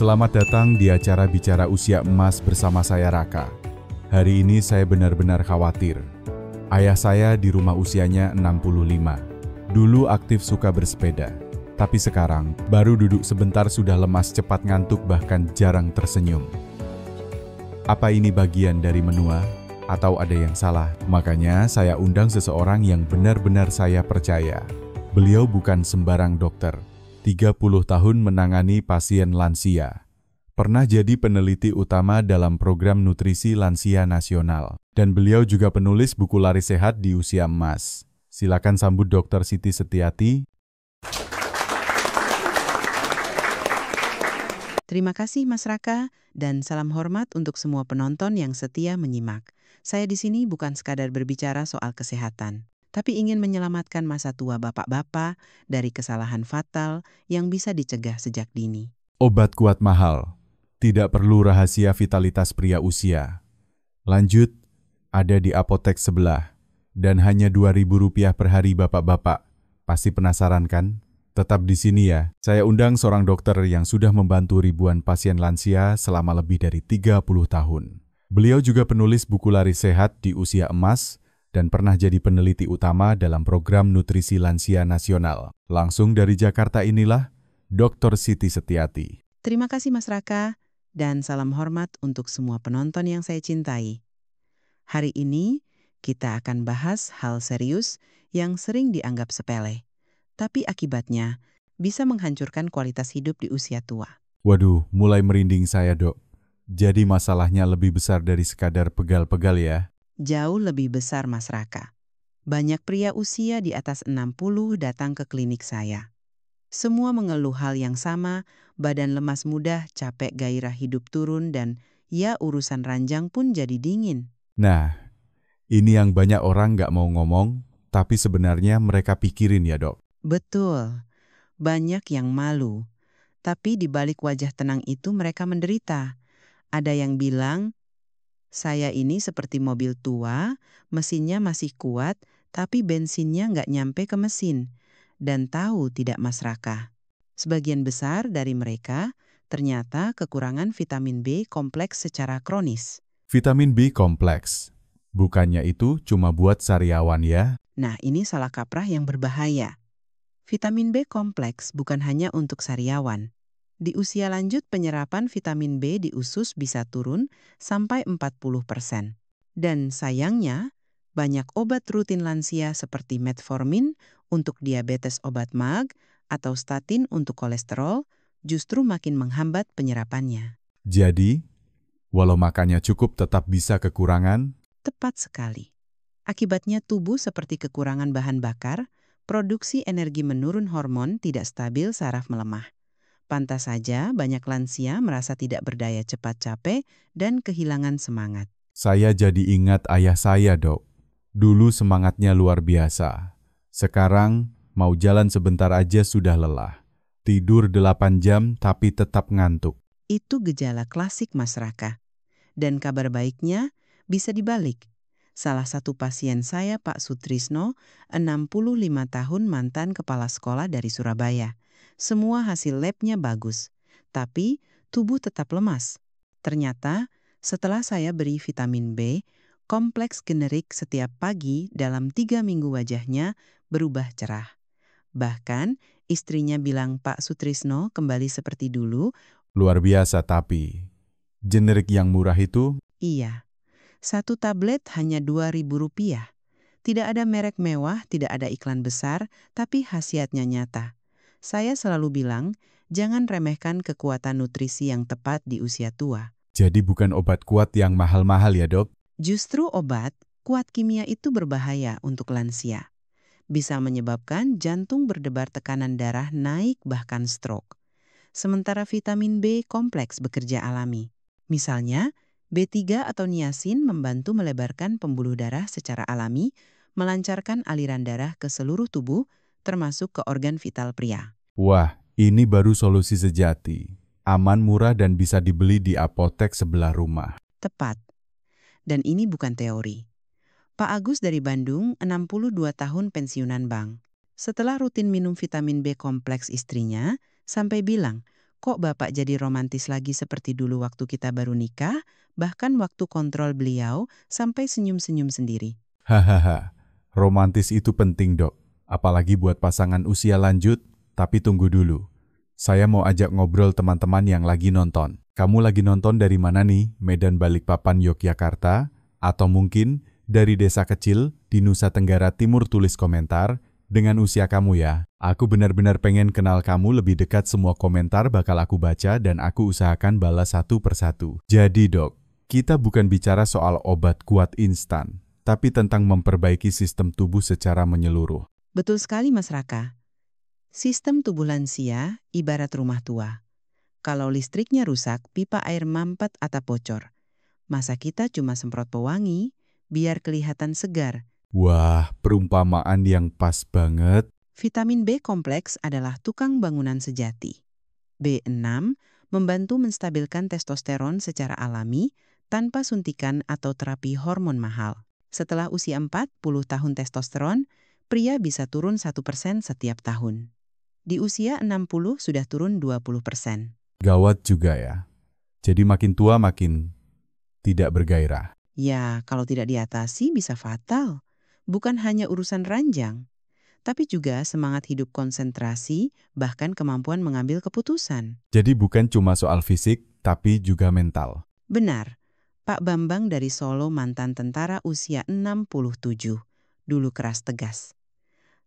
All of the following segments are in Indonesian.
Selamat datang di acara Bicara Usia Emas bersama saya Raka. Hari ini saya benar-benar khawatir. Ayah saya di rumah usianya 65. Dulu aktif suka bersepeda. Tapi sekarang, baru duduk sebentar sudah lemas, cepat ngantuk, bahkan jarang tersenyum. Apa ini bagian dari menua? Atau ada yang salah? Makanya saya undang seseorang yang benar-benar saya percaya. Beliau bukan sembarang dokter. 30 tahun menangani pasien lansia. Pernah jadi peneliti utama dalam program nutrisi lansia nasional. Dan beliau juga penulis buku lari sehat di usia emas. Silakan sambut Dr. Siti Setiati. Terima kasih Mas Raka, dan salam hormat untuk semua penonton yang setia menyimak. Saya di sini bukan sekadar berbicara soal kesehatan, tapi ingin menyelamatkan masa tua bapak-bapak dari kesalahan fatal yang bisa dicegah sejak dini. Obat kuat mahal. Tidak perlu rahasia vitalitas pria usia. Lanjut, ada di apotek sebelah. Dan hanya Rp2.000 per hari bapak-bapak. Pasti penasaran kan? Tetap di sini ya. Saya undang seorang dokter yang sudah membantu ribuan pasien lansia selama lebih dari 30 tahun. Beliau juga penulis buku lari sehat di usia emas dan pernah jadi peneliti utama dalam program nutrisi lansia nasional. Langsung dari Jakarta inilah Dr. Siti Setiati. Terima kasih Mas Raka, dan salam hormat untuk semua penonton yang saya cintai. Hari ini kita akan bahas hal serius yang sering dianggap sepele, tapi akibatnya bisa menghancurkan kualitas hidup di usia tua. Waduh, mulai merinding saya, Dok. Jadi masalahnya lebih besar dari sekadar pegal-pegal ya? Jauh lebih besar Mas Raka. Banyak pria usia di atas 60 datang ke klinik saya. Semua mengeluh hal yang sama, badan lemas mudah, capek, gairah hidup turun, dan ya urusan ranjang pun jadi dingin. Nah, ini yang banyak orang nggak mau ngomong, tapi sebenarnya mereka pikirin ya, Dok. Betul, banyak yang malu. Tapi di balik wajah tenang itu mereka menderita. Ada yang bilang, saya ini seperti mobil tua, mesinnya masih kuat, tapi bensinnya nggak nyampe ke mesin. Dan tahu tidak Mas Raka, sebagian besar dari mereka ternyata kekurangan vitamin B kompleks secara kronis. Vitamin B kompleks. Bukannya itu cuma buat sariawan ya? Nah, ini salah kaprah yang berbahaya. Vitamin B kompleks bukan hanya untuk sariawan. Di usia lanjut, penyerapan vitamin B di usus bisa turun sampai 40%. Dan sayangnya, banyak obat rutin lansia seperti metformin untuk diabetes, obat MAG, atau statin untuk kolesterol justru makin menghambat penyerapannya. Jadi, walau makannya cukup tetap bisa kekurangan? Tepat sekali. Akibatnya tubuh seperti kekurangan bahan bakar, produksi energi menurun, hormon tidak stabil, saraf melemah. Pantas saja banyak lansia merasa tidak berdaya, cepat capek, dan kehilangan semangat. Saya jadi ingat ayah saya, Dok. Dulu semangatnya luar biasa. Sekarang mau jalan sebentar aja sudah lelah. Tidur 8 jam tapi tetap ngantuk. Itu gejala klasik Mas Raka. Dan kabar baiknya bisa dibalik. Salah satu pasien saya, Pak Sutrisno, 65 tahun, mantan kepala sekolah dari Surabaya. Semua hasil labnya bagus, tapi tubuh tetap lemas. Ternyata setelah saya beri vitamin B, kompleks generik setiap pagi, dalam 3 minggu wajahnya berubah cerah. Bahkan istrinya bilang Pak Sutrisno kembali seperti dulu. Luar biasa, tapi generik yang murah itu? Iya, 1 tablet hanya Rp2.000. Tidak ada merek mewah, tidak ada iklan besar, tapi khasiatnya nyata. Saya selalu bilang, jangan remehkan kekuatan nutrisi yang tepat di usia tua. Jadi bukan obat kuat yang mahal-mahal ya, Dok? Justru obat kuat kimia itu berbahaya untuk lansia. Bisa menyebabkan jantung berdebar, tekanan darah naik, bahkan stroke. Sementara vitamin B kompleks bekerja alami. Misalnya, B3 atau niacin membantu melebarkan pembuluh darah secara alami, melancarkan aliran darah ke seluruh tubuh, termasuk ke organ vital pria. Wah, ini baru solusi sejati. Aman, murah, dan bisa dibeli di apotek sebelah rumah. Tepat. Dan ini bukan teori. Pak Agus dari Bandung, 62 tahun, pensiunan bank. Setelah rutin minum vitamin B kompleks istrinya, sampai bilang, kok Bapak jadi romantis lagi seperti dulu waktu kita baru nikah, bahkan waktu kontrol beliau sampai senyum-senyum sendiri. Hahaha, romantis itu penting, Dok. Apalagi buat pasangan usia lanjut, tapi tunggu dulu. Saya mau ajak ngobrol teman-teman yang lagi nonton. Kamu lagi nonton dari mana nih? Medan Balikpapan, Yogyakarta? Atau mungkin dari desa kecil di Nusa Tenggara Timur? Tulis komentar dengan usia kamu ya. Aku benar-benar pengen kenal kamu lebih dekat. Semua komentar bakal aku baca dan aku usahakan balas satu persatu. Jadi Dok, kita bukan bicara soal obat kuat instan, tapi tentang memperbaiki sistem tubuh secara menyeluruh. Betul sekali Mas Raka. Sistem tubuh lansia ibarat rumah tua. Kalau listriknya rusak, pipa air mampet atau bocor. Masa kita cuma semprot pewangi, biar kelihatan segar. Wah, perumpamaan yang pas banget. Vitamin B kompleks adalah tukang bangunan sejati. B6 membantu menstabilkan testosteron secara alami tanpa suntikan atau terapi hormon mahal. Setelah usia 40 tahun testosteron, pria bisa turun 1% setiap tahun. Di usia 60 sudah turun 20%. Gawat juga ya. Jadi makin tua makin tidak bergairah. Ya, kalau tidak diatasi bisa fatal. Bukan hanya urusan ranjang, tapi juga semangat hidup konsentrasi, bahkan kemampuan mengambil keputusan. Jadi bukan cuma soal fisik, tapi juga mental. Benar, Pak Bambang dari Solo mantan tentara usia 67, dulu keras tegas.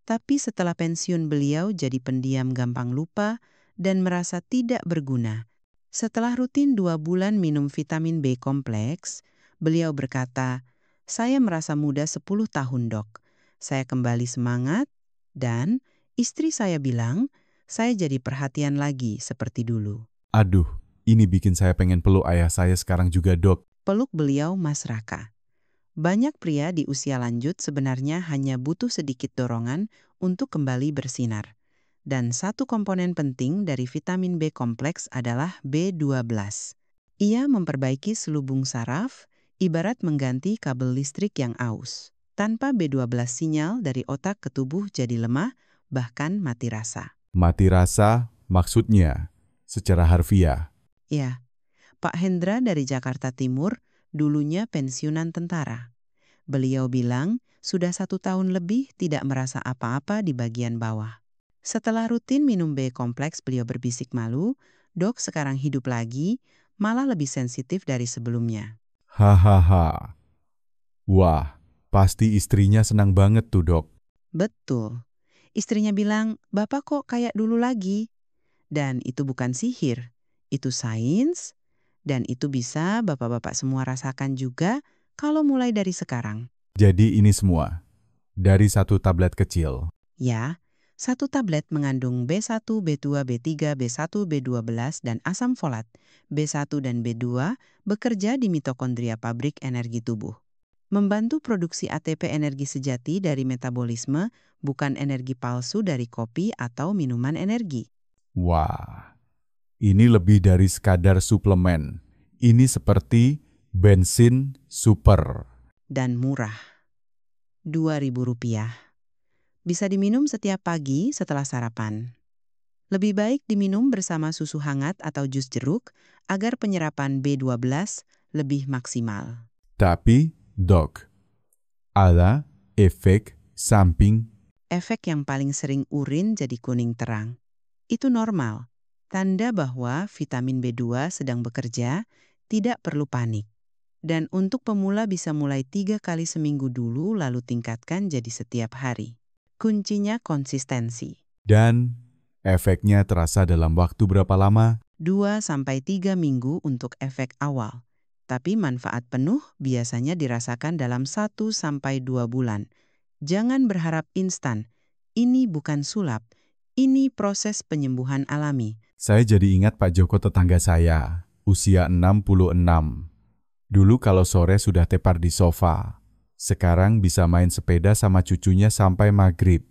Tapi setelah pensiun beliau jadi pendiam gampang lupa dan merasa tidak berguna. Setelah rutin 2 bulan minum vitamin B kompleks, beliau berkata, "Saya merasa muda 10 tahun dok. Saya kembali semangat dan istri saya bilang, saya jadi perhatian lagi seperti dulu." Aduh, ini bikin saya pengen peluk ayah saya sekarang juga, Dok. Peluk beliau Mas Raka. Banyak pria di usia lanjut sebenarnya hanya butuh sedikit dorongan untuk kembali bersinar. Dan satu komponen penting dari vitamin B kompleks adalah B12. Ia memperbaiki selubung saraf, ibarat mengganti kabel listrik yang aus. Tanpa B12 sinyal dari otak ke tubuh jadi lemah, bahkan mati rasa. Mati rasa maksudnya secara harfiah. Ya, Pak Hendra dari Jakarta Timur dulunya pensiunan tentara. Beliau bilang sudah 1 tahun lebih tidak merasa apa-apa di bagian bawah. Setelah rutin minum B kompleks, beliau berbisik malu, "Dok, sekarang hidup lagi, malah lebih sensitif dari sebelumnya." Hahaha. Wah, pasti istrinya senang banget tuh, Dok. Betul. Istrinya bilang, "Bapak kok kayak dulu lagi?" Dan itu bukan sihir, itu sains, dan itu bisa bapak-bapak semua rasakan juga kalau mulai dari sekarang. Jadi ini semua dari satu tablet kecil. Ya, satu tablet mengandung B1, B2, B3, B1, B12, dan asam folat. B1 dan B2 bekerja di mitokondria pabrik energi tubuh. Membantu produksi ATP energi sejati dari metabolisme, bukan energi palsu dari kopi atau minuman energi. Wah, ini lebih dari sekadar suplemen. Ini seperti bensin super. Dan murah. Rp2.000. Bisa diminum setiap pagi setelah sarapan. Lebih baik diminum bersama susu hangat atau jus jeruk agar penyerapan B12 lebih maksimal. Tapi, Dok, ada efek samping. Efek yang paling sering urin jadi kuning terang. Itu normal. Tanda bahwa vitamin B2 sedang bekerja, tidak perlu panik. Dan untuk pemula bisa mulai 3 kali seminggu dulu lalu tingkatkan jadi setiap hari. Kuncinya konsistensi. Dan efeknya terasa dalam waktu berapa lama? 2-3 minggu untuk efek awal. Tapi manfaat penuh biasanya dirasakan dalam 1-2 bulan. Jangan berharap instan. Ini bukan sulap. Ini proses penyembuhan alami. Saya jadi ingat Pak Joko tetangga saya, usia 66. Dulu kalau sore sudah tepar di sofa. Sekarang bisa main sepeda sama cucunya sampai maghrib.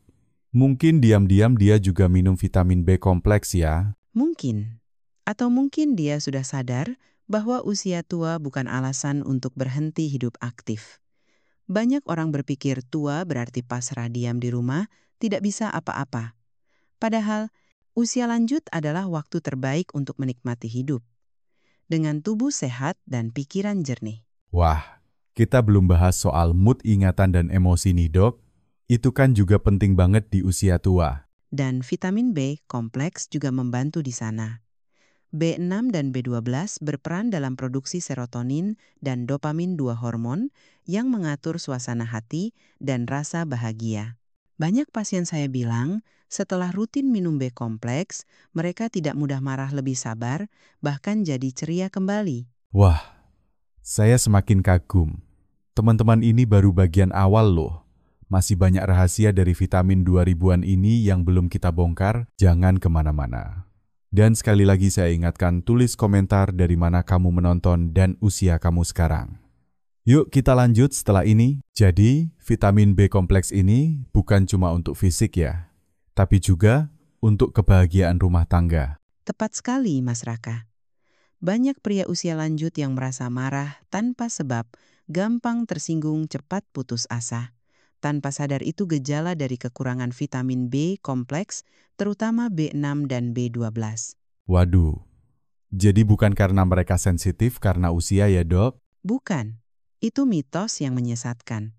Mungkin diam-diam dia juga minum vitamin B kompleks ya. Mungkin. Atau mungkin dia sudah sadar bahwa usia tua bukan alasan untuk berhenti hidup aktif. Banyak orang berpikir tua berarti pasrah diam di rumah, tidak bisa apa-apa. Padahal Usia lanjut adalah waktu terbaik untuk menikmati hidup. Dengan tubuh sehat dan pikiran jernih. Wah, kita belum bahas soal mood, ingatan, dan emosi nih dok. Itu kan juga penting banget di usia tua. Dan vitamin B kompleks juga membantu di sana. B6 dan B12 berperan dalam produksi serotonin dan dopamin, dua hormon yang mengatur suasana hati dan rasa bahagia. Banyak pasien saya bilang, setelah rutin minum B kompleks, mereka tidak mudah marah, lebih sabar, bahkan jadi ceria kembali. Wah, saya semakin kagum. Teman-teman ini baru bagian awal loh. Masih banyak rahasia dari vitamin 2000-an ini yang belum kita bongkar, jangan kemana-mana. Dan sekali lagi saya ingatkan, tulis komentar dari mana kamu menonton dan usia kamu sekarang. Yuk kita lanjut setelah ini. Jadi, vitamin B kompleks ini bukan cuma untuk fisik ya, tapi juga untuk kebahagiaan rumah tangga. Tepat sekali, Mas Raka. Banyak pria usia lanjut yang merasa marah tanpa sebab, gampang tersinggung, cepat putus asa. Tanpa sadar itu gejala dari kekurangan vitamin B kompleks, terutama B6 dan B12. Waduh, jadi bukan karena mereka sensitif karena usia ya dok? Bukan, itu mitos yang menyesatkan.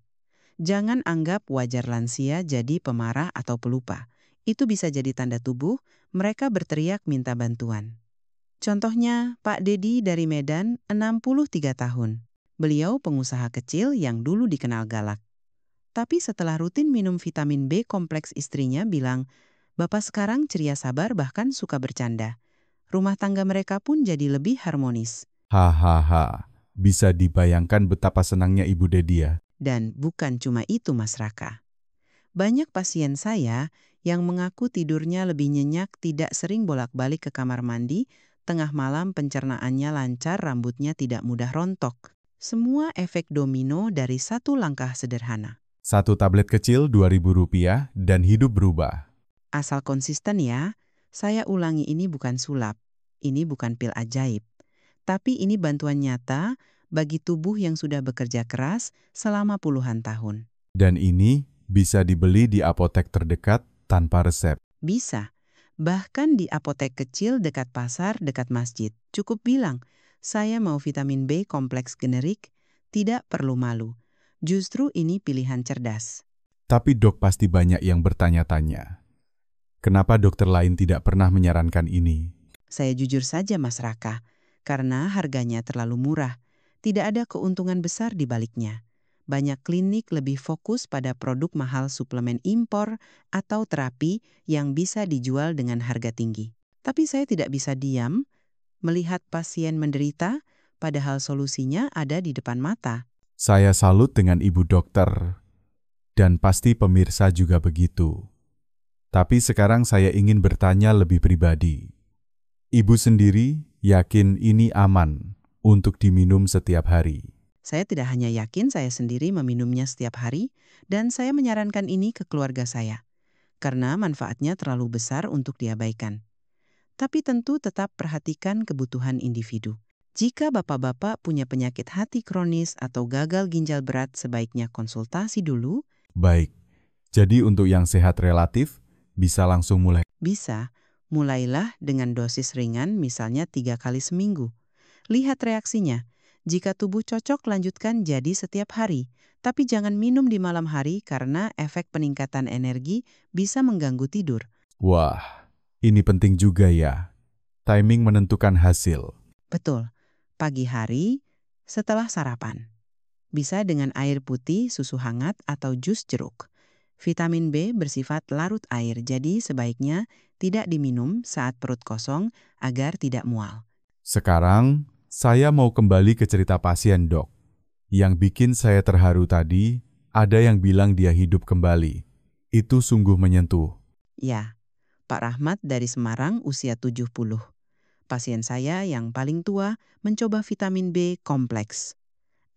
Jangan anggap wajar lansia jadi pemarah atau pelupa. Itu bisa jadi tanda tubuh mereka berteriak minta bantuan. Contohnya, Pak Dedi dari Medan, 63 tahun. Beliau pengusaha kecil yang dulu dikenal galak. Tapi setelah rutin minum vitamin B kompleks, istrinya bilang, "Bapak sekarang ceria, sabar, bahkan suka bercanda." Rumah tangga mereka pun jadi lebih harmonis. Hahaha, bisa dibayangkan betapa senangnya Ibu Dedi ya. Dan bukan cuma itu, Mas Raka. Banyak pasien saya yang mengaku tidurnya lebih nyenyak, tidak sering bolak-balik ke kamar mandi, tengah malam pencernaannya lancar, rambutnya tidak mudah rontok. Semua efek domino dari satu langkah sederhana. Satu tablet kecil Rp2.000 dan hidup berubah. Asal konsisten ya, saya ulangi, ini bukan sulap, ini bukan pil ajaib. Tapi ini bantuan nyata bagi tubuh yang sudah bekerja keras selama puluhan tahun. Dan ini bisa dibeli di apotek terdekat tanpa resep. Bisa, bahkan di apotek kecil dekat pasar, dekat masjid. Cukup bilang, "Saya mau vitamin B kompleks generik," tidak perlu malu. Justru ini pilihan cerdas. Tapi dok, pasti banyak yang bertanya-tanya. Kenapa dokter lain tidak pernah menyarankan ini? Saya jujur saja, Mas Raka, karena harganya terlalu murah. Tidak ada keuntungan besar di baliknya. Banyak klinik lebih fokus pada produk mahal, suplemen impor, atau terapi yang bisa dijual dengan harga tinggi. Tapi saya tidak bisa diam melihat pasien menderita, padahal solusinya ada di depan mata. Saya salut dengan ibu dokter, dan pasti pemirsa juga begitu. Tapi sekarang saya ingin bertanya lebih pribadi. Ibu sendiri yakin ini aman untuk diminum setiap hari? Saya tidak hanya yakin, saya sendiri meminumnya setiap hari, dan saya menyarankan ini ke keluarga saya, karena manfaatnya terlalu besar untuk diabaikan. Tapi tentu tetap perhatikan kebutuhan individu. Jika bapak-bapak punya penyakit hati kronis atau gagal ginjal berat, sebaiknya konsultasi dulu. Baik, jadi untuk yang sehat relatif, bisa langsung mulai. Bisa, mulailah dengan dosis ringan, misalnya 3 kali seminggu. Lihat reaksinya. Jika tubuh cocok, lanjutkan jadi setiap hari. Tapi jangan minum di malam hari karena efek peningkatan energi bisa mengganggu tidur. Wah, ini penting juga ya. Timing menentukan hasil. Betul, pagi hari setelah sarapan. Bisa dengan air putih, susu hangat, atau jus jeruk. Vitamin B bersifat larut air, jadi sebaiknya tidak diminum saat perut kosong agar tidak mual. Sekarang, saya mau kembali ke cerita pasien dok. Yang bikin saya terharu tadi, ada yang bilang dia hidup kembali. Itu sungguh menyentuh. Ya, Pak Rahmat dari Semarang, usia 70. Pasien saya yang paling tua mencoba vitamin B kompleks.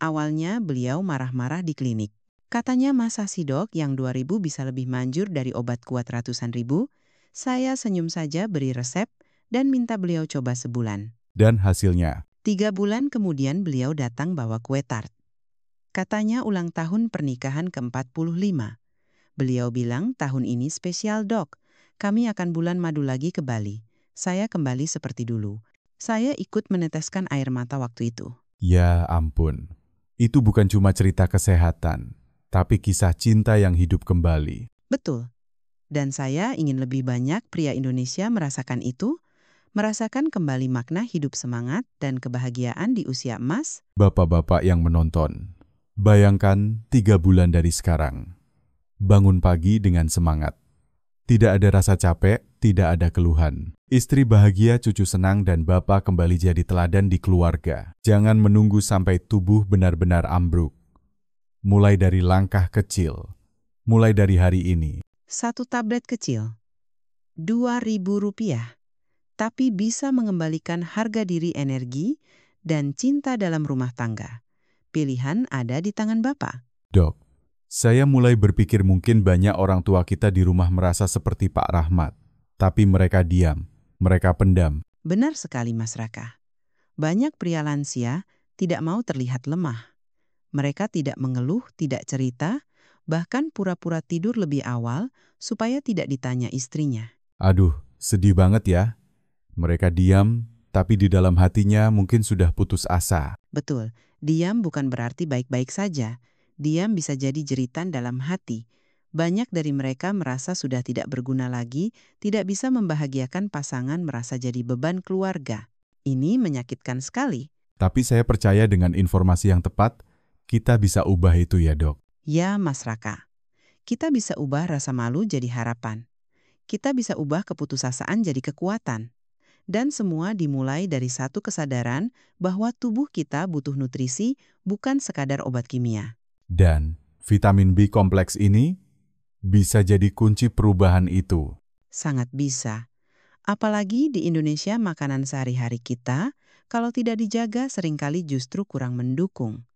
Awalnya beliau marah-marah di klinik. Katanya, "Masa sih dok, yang 2.000 bisa lebih manjur dari obat kuat ratusan ribu?" Saya senyum saja, beri resep, dan minta beliau coba sebulan. Dan hasilnya? 3 bulan kemudian beliau datang bawa kue tart. Katanya ulang tahun pernikahan ke-45. Beliau bilang, "Tahun ini spesial dok, Kami akan bulan madu lagi ke Bali. Saya kembali seperti dulu. Saya ikut meneteskan air mata waktu itu. Ya ampun, itu bukan cuma cerita kesehatan, tapi kisah cinta yang hidup kembali. Betul. Dan saya ingin lebih banyak pria Indonesia merasakan itu, merasakan kembali makna hidup semangat dan kebahagiaan di usia emas. Bapak-bapak yang menonton, bayangkan 3 bulan dari sekarang. Bangun pagi dengan semangat. Tidak ada rasa capek, tidak ada keluhan. Istri bahagia, cucu senang, dan bapak kembali jadi teladan di keluarga. Jangan menunggu sampai tubuh benar-benar ambruk. Mulai dari langkah kecil. Mulai dari hari ini. 1 tablet kecil, Rp2.000, tapi bisa mengembalikan harga diri, energi, dan cinta dalam rumah tangga. Pilihan ada di tangan Bapak. Dok, saya mulai berpikir mungkin banyak orang tua kita di rumah merasa seperti Pak Rahmat. Tapi mereka diam, mereka pendam. Benar sekali, Mas Raka. Banyak pria lansia tidak mau terlihat lemah. Mereka tidak mengeluh, tidak cerita, bahkan pura-pura tidur lebih awal supaya tidak ditanya istrinya. Aduh, sedih banget ya. Mereka diam, tapi di dalam hatinya mungkin sudah putus asa. Betul, diam bukan berarti baik-baik saja. Diam bisa jadi jeritan dalam hati. Banyak dari mereka merasa sudah tidak berguna lagi, tidak bisa membahagiakan pasangan, merasa jadi beban keluarga. Ini menyakitkan sekali. Tapi saya percaya dengan informasi yang tepat, kita bisa ubah itu ya dok. Ya, Mas Raka. Kita bisa ubah rasa malu jadi harapan. Kita bisa ubah keputusasaan jadi kekuatan. Dan semua dimulai dari satu kesadaran bahwa tubuh kita butuh nutrisi, bukan sekadar obat kimia. Dan vitamin B kompleks ini bisa jadi kunci perubahan itu. Sangat bisa. Apalagi di Indonesia, makanan sehari-hari kita, kalau tidak dijaga seringkali justru kurang mendukung.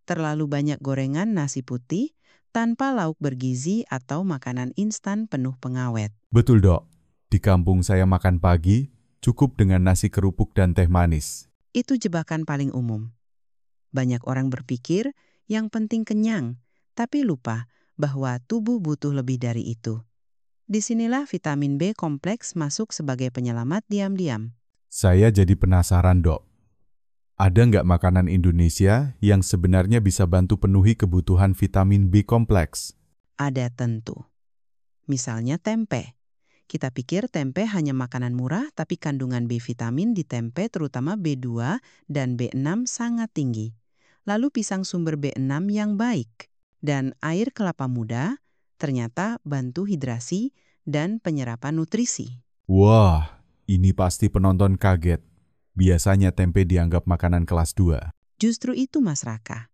Terlalu banyak gorengan nasi putih, tanpa lauk bergizi atau makanan instan penuh pengawet. Betul dok, di kampung saya makan pagi, cukup dengan nasi kerupuk dan teh manis. Itu jebakan paling umum. Banyak orang berpikir yang penting kenyang, tapi lupa bahwa tubuh butuh lebih dari itu. Disinilah vitamin B kompleks masuk sebagai penyelamat diam-diam. Saya jadi penasaran dok. Ada nggak makanan Indonesia yang sebenarnya bisa bantu penuhi kebutuhan vitamin B kompleks? Ada tentu. Misalnya tempe. Kita pikir tempe hanya makanan murah, tapi kandungan B vitamin di tempe terutama B2 dan B6 sangat tinggi. Lalu pisang sumber B6 yang baik. Dan air kelapa muda ternyata bantu hidrasi dan penyerapan nutrisi. Wah, ini pasti penonton kaget. Biasanya tempe dianggap makanan kelas 2. Justru itu Mas Raka.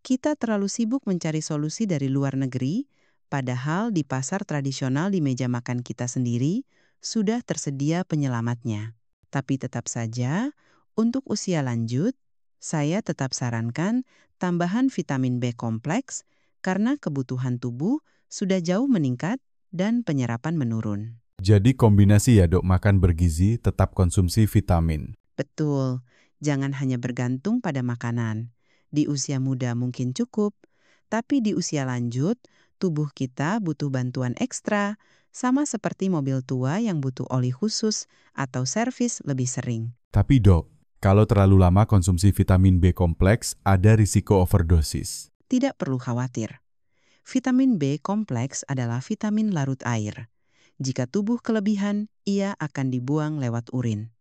Kita terlalu sibuk mencari solusi dari luar negeri, padahal di pasar tradisional di meja makan kita sendiri sudah tersedia penyelamatnya. Tapi tetap saja, untuk usia lanjut, saya tetap sarankan tambahan vitamin B kompleks karena kebutuhan tubuh sudah jauh meningkat dan penyerapan menurun. Jadi kombinasi ya dok, makan bergizi, tetap konsumsi vitamin. Betul, jangan hanya bergantung pada makanan. Di usia muda mungkin cukup, tapi di usia lanjut, tubuh kita butuh bantuan ekstra, sama seperti mobil tua yang butuh oli khusus atau servis lebih sering. Tapi dok, kalau terlalu lama konsumsi vitamin B kompleks, ada risiko overdosis. Tidak perlu khawatir. Vitamin B kompleks adalah vitamin larut air. Jika tubuh kelebihan, ia akan dibuang lewat urin.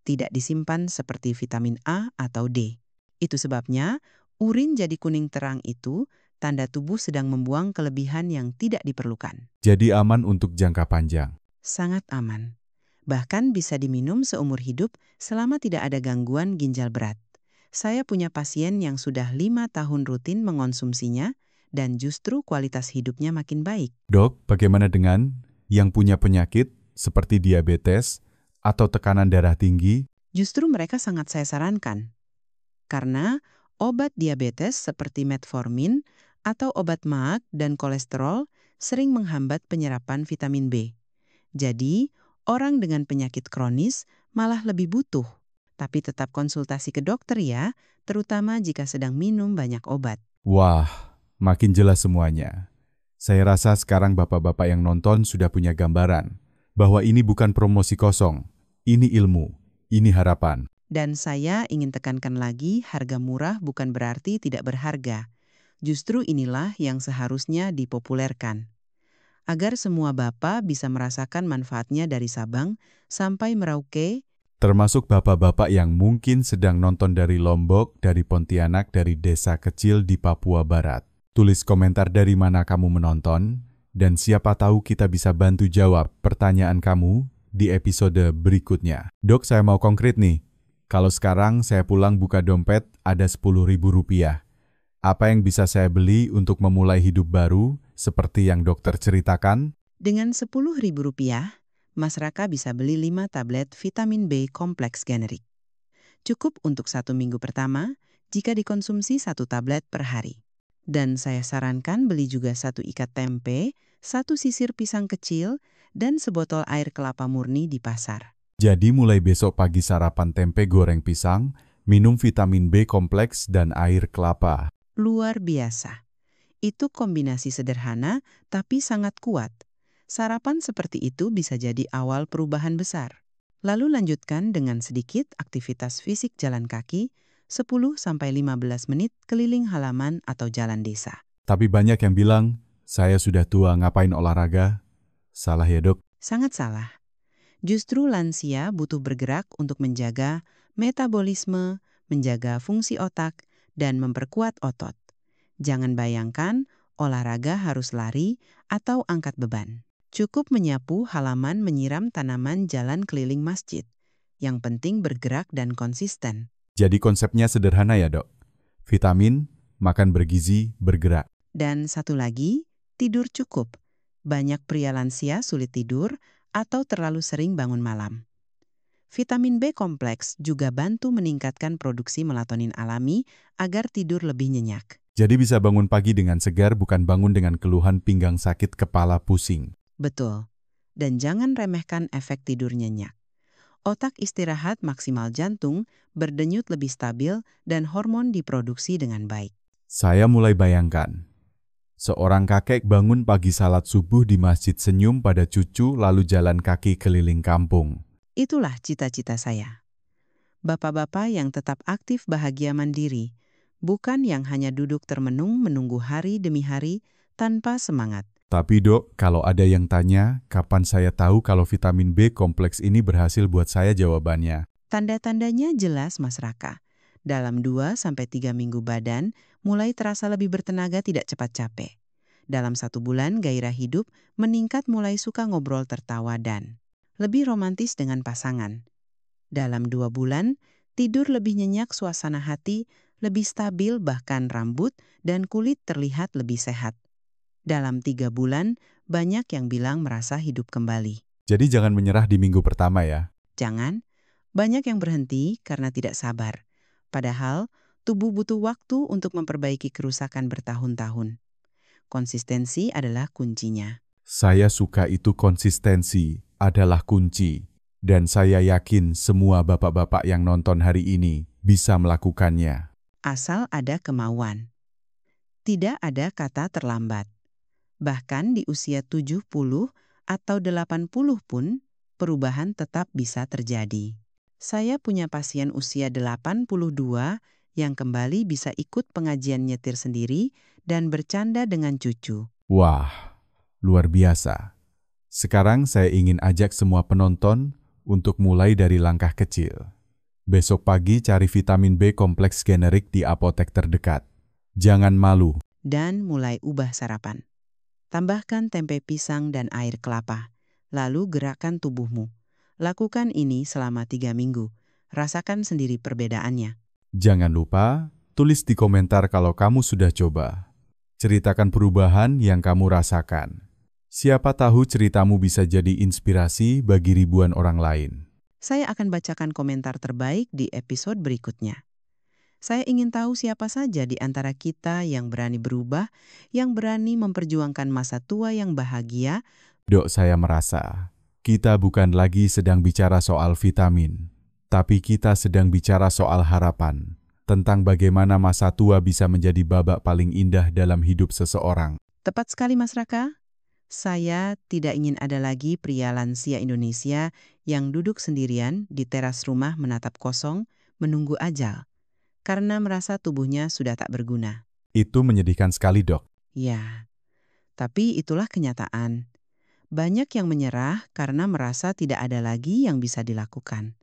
Tidak disimpan seperti vitamin A atau D. Itu sebabnya, urin jadi kuning terang itu tanda tubuh sedang membuang kelebihan yang tidak diperlukan. Jadi aman untuk jangka panjang. Sangat aman. Bahkan bisa diminum seumur hidup selama tidak ada gangguan ginjal berat. Saya punya pasien yang sudah 5 tahun rutin mengonsumsinya dan justru kualitas hidupnya makin baik. Dok, bagaimana dengan yang punya penyakit seperti diabetes atau tekanan darah tinggi? Justru mereka sangat saya sarankan. Karena obat diabetes seperti metformin atau obat maag dan kolesterol sering menghambat penyerapan vitamin B. Jadi, orang dengan penyakit kronis malah lebih butuh. Tapi tetap konsultasi ke dokter ya, terutama jika sedang minum banyak obat. Wah, makin jelas semuanya. Saya rasa sekarang bapak-bapak yang nonton sudah punya gambaran bahwa ini bukan promosi kosong, ini ilmu, ini harapan. Dan saya ingin tekankan lagi, harga murah bukan berarti tidak berharga. Justru inilah yang seharusnya dipopulerkan. Agar semua bapak bisa merasakan manfaatnya dari Sabang sampai Merauke, Termasuk bapak-bapak yang mungkin sedang nonton dari Lombok, dari Pontianak, dari desa kecil di Papua Barat. Tulis komentar dari mana kamu menonton, dan siapa tahu kita bisa bantu jawab pertanyaan kamu di episode berikutnya. Dok, saya mau konkret nih. Kalau sekarang saya pulang buka dompet ada Rp10.000. Apa yang bisa saya beli untuk memulai hidup baru seperti yang dokter ceritakan? dengan Rp10.000, Mas Raka bisa beli 5 tablet vitamin B kompleks generik. Cukup untuk 1 minggu pertama jika dikonsumsi 1 tablet per hari. Dan saya sarankan beli juga 1 ikat tempe, 1 sisir pisang kecil, dan sebotol air kelapa murni di pasar. Jadi mulai besok pagi sarapan tempe goreng pisang, minum vitamin B kompleks dan air kelapa. Luar biasa. Itu kombinasi sederhana tapi sangat kuat. Sarapan seperti itu bisa jadi awal perubahan besar. Lalu lanjutkan dengan sedikit aktivitas fisik jalan kaki, 10-15 menit keliling halaman atau jalan desa. Tapi banyak yang bilang, saya sudah tua ngapain olahraga? Salah ya dok? Sangat salah. Justru lansia butuh bergerak untuk menjaga metabolisme, menjaga fungsi otak, dan memperkuat otot. Jangan bayangkan olahraga harus lari atau angkat beban. Cukup menyapu halaman, menyiram tanaman, jalan keliling masjid. Yang penting bergerak dan konsisten. Jadi konsepnya sederhana ya dok? Vitamin, makan bergizi, bergerak. Dan satu lagi, tidur cukup. Banyak pria lansia sulit tidur atau terlalu sering bangun malam. Vitamin B kompleks juga bantu meningkatkan produksi melatonin alami agar tidur lebih nyenyak. Jadi bisa bangun pagi dengan segar, bukan bangun dengan keluhan pinggang sakit, kepala pusing. Betul. Dan jangan remehkan efek tidur nyenyak. Otak istirahat, maksimal jantung, berdenyut lebih stabil, dan hormon diproduksi dengan baik. Saya mulai bayangkan. Seorang kakek bangun pagi salat subuh di masjid, senyum pada cucu, lalu jalan kaki keliling kampung. Itulah cita-cita saya. Bapak-bapak yang tetap aktif, bahagia, mandiri, bukan yang hanya duduk termenung menunggu hari demi hari tanpa semangat. Tapi dok, kalau ada yang tanya, kapan saya tahu kalau vitamin B kompleks ini berhasil buat saya? Jawabannya, Tanda-tandanya jelas, Mas Raka. Dalam 2-3 minggu badan mulai terasa lebih bertenaga, tidak cepat capek. Dalam 1 bulan gairah hidup meningkat, mulai suka ngobrol, tertawa, dan lebih romantis dengan pasangan. Dalam 2 bulan, tidur lebih nyenyak, suasana hati lebih stabil, bahkan rambut dan kulit terlihat lebih sehat. Dalam 3 bulan, banyak yang bilang merasa hidup kembali. jadi jangan menyerah di minggu pertama ya. Jangan, banyak yang berhenti karena tidak sabar. Padahal, tubuh butuh waktu untuk memperbaiki kerusakan bertahun-tahun. Konsistensi adalah kuncinya. Saya suka itu, konsistensi adalah kunci. Dan saya yakin semua bapak-bapak yang nonton hari ini bisa melakukannya. Asal ada kemauan. Tidak ada kata terlambat. Bahkan di usia 70 atau 80 pun, perubahan tetap bisa terjadi. Saya punya pasien usia 82 yang kembali bisa ikut pengajian nyetir sendiri dan bercanda dengan cucu. Wah, luar biasa. Sekarang saya ingin ajak semua penonton untuk mulai dari langkah kecil. Besok pagi cari vitamin B kompleks generik di apotek terdekat. Jangan malu. Dan mulai ubah sarapan. Tambahkan tempe pisang dan air kelapa. Lalu gerakkan tubuhmu. Lakukan ini selama 3 minggu. Rasakan sendiri perbedaannya. Jangan lupa tulis di komentar kalau kamu sudah coba. Ceritakan perubahan yang kamu rasakan. Siapa tahu ceritamu bisa jadi inspirasi bagi ribuan orang lain. Saya akan bacakan komentar terbaik di episode berikutnya. Saya ingin tahu siapa saja di antara kita yang berani berubah, yang berani memperjuangkan masa tua yang bahagia. Dok, saya merasa kita bukan lagi sedang bicara soal vitamin, tapi kita sedang bicara soal harapan, tentang bagaimana masa tua bisa menjadi babak paling indah dalam hidup seseorang. Tepat sekali, Mas Raka. Saya tidak ingin ada lagi pria lansia Indonesia yang duduk sendirian di teras rumah menatap kosong, menunggu ajal, karena merasa tubuhnya sudah tak berguna. Itu menyedihkan sekali, Dok. Ya, tapi itulah kenyataan. Banyak yang menyerah karena merasa tidak ada lagi yang bisa dilakukan.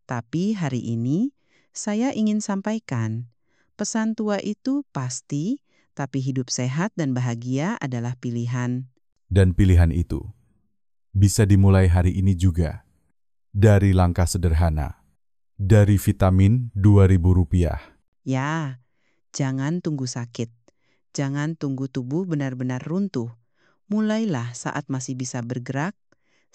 Tapi hari ini, saya ingin sampaikan, pesan tua itu pasti, tapi hidup sehat dan bahagia adalah pilihan. Dan pilihan itu bisa dimulai hari ini juga. Dari langkah sederhana. Dari vitamin Rp2.000. Ya, jangan tunggu sakit. Jangan tunggu tubuh benar-benar runtuh. Mulailah saat masih bisa bergerak,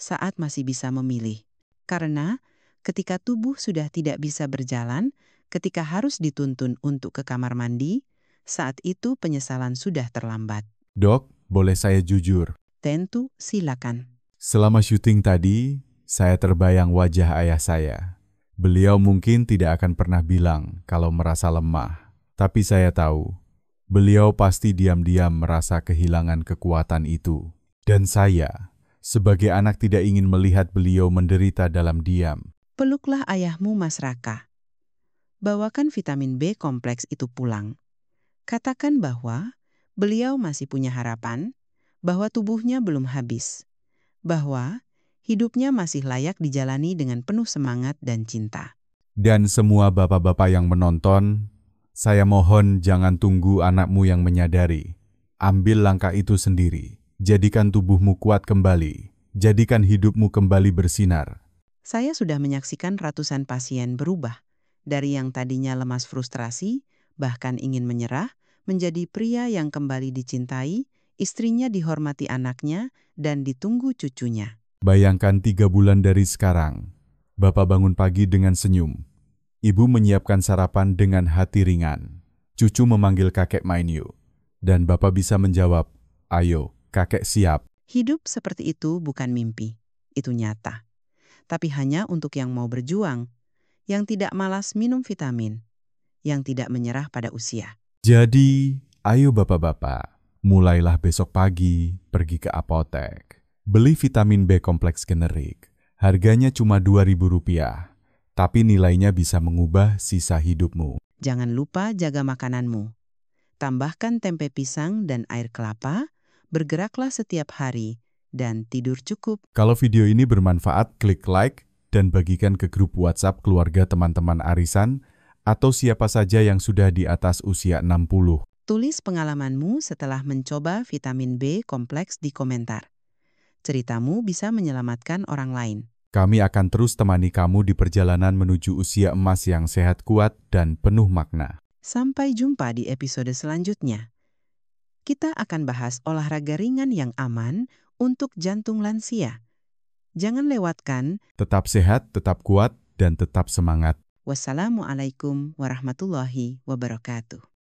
saat masih bisa memilih. Karena ketika tubuh sudah tidak bisa berjalan, ketika harus dituntun untuk ke kamar mandi, saat itu penyesalan sudah terlambat. Dok, boleh saya jujur? Tentu silakan. Selama syuting tadi, saya terbayang wajah ayah saya. Beliau mungkin tidak akan pernah bilang kalau merasa lemah. Tapi saya tahu, beliau pasti diam-diam merasa kehilangan kekuatan itu. Dan saya, sebagai anak tidak ingin melihat beliau menderita dalam diam. Peluklah ayahmu, Mas Raka. Bawakan vitamin B kompleks itu pulang. Katakan bahwa beliau masih punya harapan, bahwa tubuhnya belum habis, bahwa hidupnya masih layak dijalani dengan penuh semangat dan cinta. Dan semua bapak-bapak yang menonton, saya mohon jangan tunggu anakmu yang menyadari. Ambil langkah itu sendiri. Jadikan tubuhmu kuat kembali. Jadikan hidupmu kembali bersinar. Saya sudah menyaksikan ratusan pasien berubah, dari yang tadinya lemas frustrasi, bahkan ingin menyerah, menjadi pria yang kembali dicintai, istrinya dihormati anaknya, dan ditunggu cucunya. Bayangkan 3 bulan dari sekarang, Bapak bangun pagi dengan senyum. Ibu menyiapkan sarapan dengan hati ringan. Cucu memanggil kakek main yuk. Dan Bapak bisa menjawab, ayo, kakek siap. Hidup seperti itu bukan mimpi, itu nyata. Tapi hanya untuk yang mau berjuang, yang tidak malas minum vitamin, yang tidak menyerah pada usia. Jadi, ayo bapak-bapak, mulailah besok pagi pergi ke apotek. Beli vitamin B kompleks generik. Harganya cuma Rp2.000, tapi nilainya bisa mengubah sisa hidupmu. Jangan lupa jaga makananmu. Tambahkan tempe pisang dan air kelapa, bergeraklah setiap hari, dan tidur cukup. Kalau video ini bermanfaat, klik like dan bagikan ke grup WhatsApp keluarga teman-teman arisan atau siapa saja yang sudah di atas usia 60. Tulis pengalamanmu setelah mencoba vitamin B kompleks di komentar. Ceritamu bisa menyelamatkan orang lain. Kami akan terus temani kamu di perjalanan menuju usia emas yang sehat, kuat, dan penuh makna. Sampai jumpa di episode selanjutnya. Kita akan bahas olahraga ringan yang aman untuk jantung lansia. Jangan lewatkan. Tetap sehat, tetap kuat, dan tetap semangat. Wassalamualaikum warahmatullahi wabarakatuh.